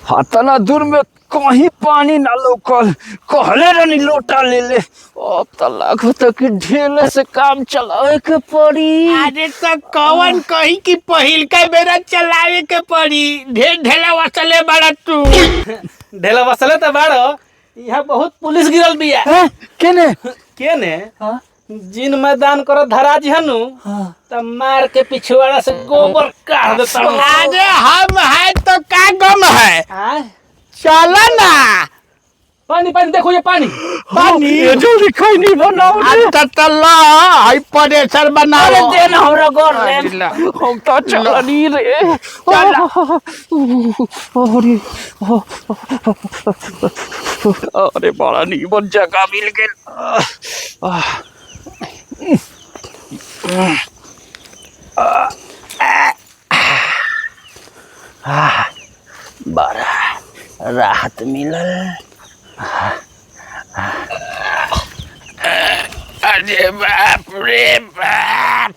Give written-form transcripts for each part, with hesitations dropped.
इतना दूर में कहीं पानी ना लौकल, कहले रहनी लोटा ले ले। अब तो लागत कि ढेले से काम चलावे के पड़ी। अरे तो कौन कही कि पहिल का बेरा चलावे के पड़ी। ढेर ढेला वसले बड़ा तू। ढेला वसले तो बाड़ो। यहाँ बहुत पुलिस गिरल बिया। केने केने जिन मैदान कर धरा जी हनु तो मार के पिछवाड़ा से गोबर काट देता हूँ। अरे हम है तो का गम है। चला ना। पानी पानी देखो, ये पानी पानी ये जल्दी खाई नहीं बनाओ रे। ततला हाई प्रेशर बनाओ। अरे देना हमरा गोर रे, हम तो चलनी रे। अरे बड़ा नीमन जगह मिल गेल। बड़ा राहत मिलल। अरे बाप रे बाप।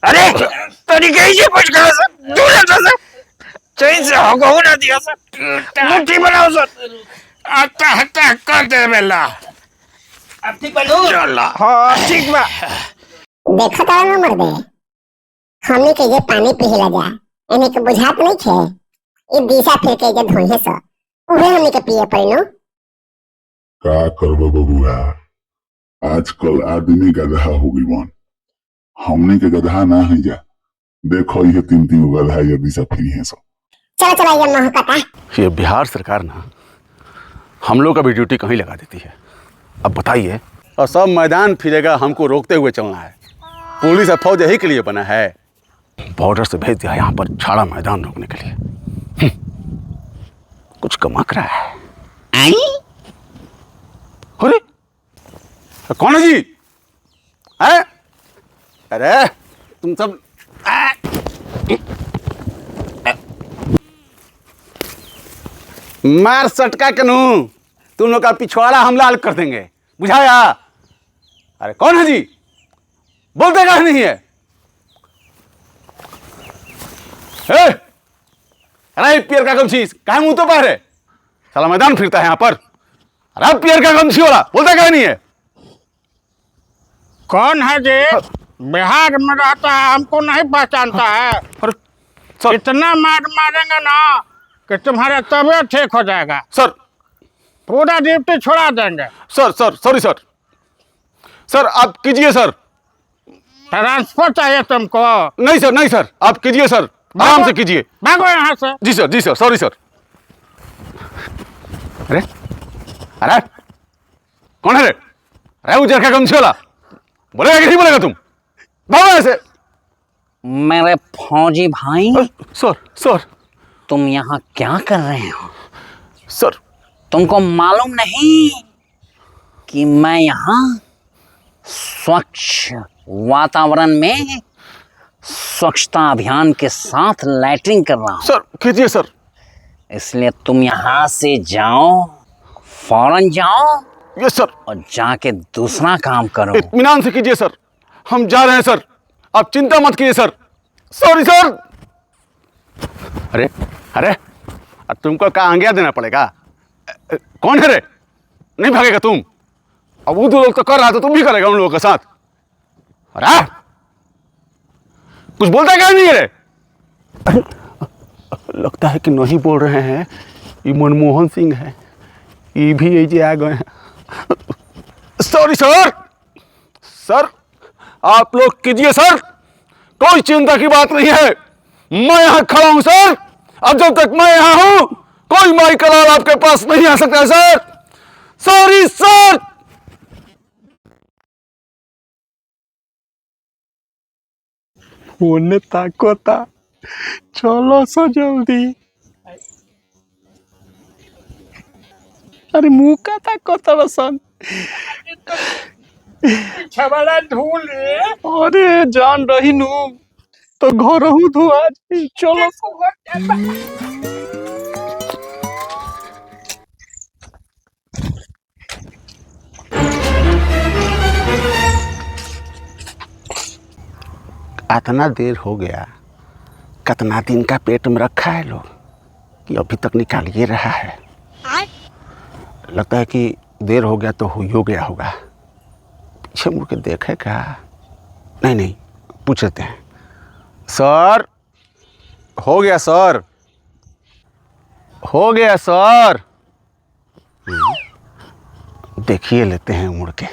अरे तरी कैसे कुछ करो सर, दूर हटो सर, चैन से हो ना दिया सर, मुट्ठी बनाओ सर। आता हता कर दे बेला। अब ठीक बनू। चला हाँ ठीक बा। देखो तो ना मर्दे, हमने के ये पानी पिहला जा, इन्हें के बुझात नहीं छे। ये दिशा फिर के जे धोहे स, उहे हमने के पिए पड़नो। का करबो बबुआ, आजकल आदमी गधा हो गई बन। हमने के गधा ना है जा। देखो ये तीन तीन गधा ये दिशा फिर है सब। चलो चलो ये महकता। ये बिहार सरकार ना हम लोग का भी ड्यूटी कहीं लगा देती है। अब बताइए, और सब मैदान फिरेगा हमको रोकते हुए चलना है। पुलिस और फौज यही के लिए बना है। बॉर्डर से भेज दिया यहाँ पर छाड़ा मैदान रोकने के लिए। कुछ कमाक रहा है। अरे कौन है जी? है? अरे तुम सब मार सटका के नू तुम लोग का पिछवाड़ा हम लाल कर देंगे, बुझाया? अरे कौन है जी? बोलते कहा नहीं है? अरे पियर का गमछी कहा मुंह तो बाहर है, साला मैदान फिरता है यहाँ पर। अरे पियर का गमछी वाला बोलता कहा नहीं है? कौन है जी? बिहार में रहता है, हमको नहीं पहचानता है। अरे सर, इतना मार मारेंगे ना कि तुम्हारा तबीयत ठीक हो जाएगा। सर पूरा ड्यूटी छोड़ा देंगे। Sir sir sorry sir, sir आप कीजिए सर। ट्रांसफर चाहिए तुमको? नहीं सर, नहीं सर, आप कीजिए सर, आराम से कीजिए। भागो यहाँ से। जी सर, जी सर, सॉरी सर। अरे अरे कौन है रे? अरे उजर का गमछी वाला, बोलेगा कि नहीं बोलेगा तुम? भागो ऐसे। मेरे फौजी भाई, सर सर तुम यहाँ क्या कर रहे हो? सर तुमको मालूम नहीं कि मैं यहाँ स्वच्छ वातावरण में स्वच्छता अभियान के साथ लैट्रिन कर रहा हूँ। सर कीजिए सर। इसलिए तुम यहाँ से जाओ, फौरन जाओ यस सर। और जाके दूसरा काम करो। इत्मीनान से कीजिए सर, हम जा रहे हैं सर, आप चिंता मत कीजिए सर। Sorry sir. अरे अरे तुमको क्या आज्ञा देना पड़ेगा? कौन है रे? नहीं भागेगा तुम? अब वो दो लोग तो कर रहा था, तुम भी करेगा उन लोगों के साथ? अरे कुछ बोलता क्या नहीं है रे? लगता है कि नहीं बोल रहे हैं। ये मनमोहन सिंह है, ये भी ये आ गए हैं। Sorry sir. सर आप लोग कीजिए सर, कोई चिंता की बात नहीं है। मैं यहां खड़ा हूं सर, अब जब तक मैं यहां हूं कोई माई का लाल आपके पास नहीं आ सकता सर। Sorry sir. फोन ताकोता, चलो सो जल्दी। अरे मुंह का ताकोता रसन। छबड़ा धूल रे। अरे जान रही नू तो घर हूँ धो आज। चलो इतना देर हो गया, कितना दिन का पेट में रखा है लोग कि अभी तक निकाल ही रहा है। लगता है कि देर हो गया तो हो गया होगा। पीछे मुड़ के देखेगा। नहीं नहीं, पूछ लेते हैं। सर, हो गया सर, हो गया सर। देखिए लेते हैं मुड़ के।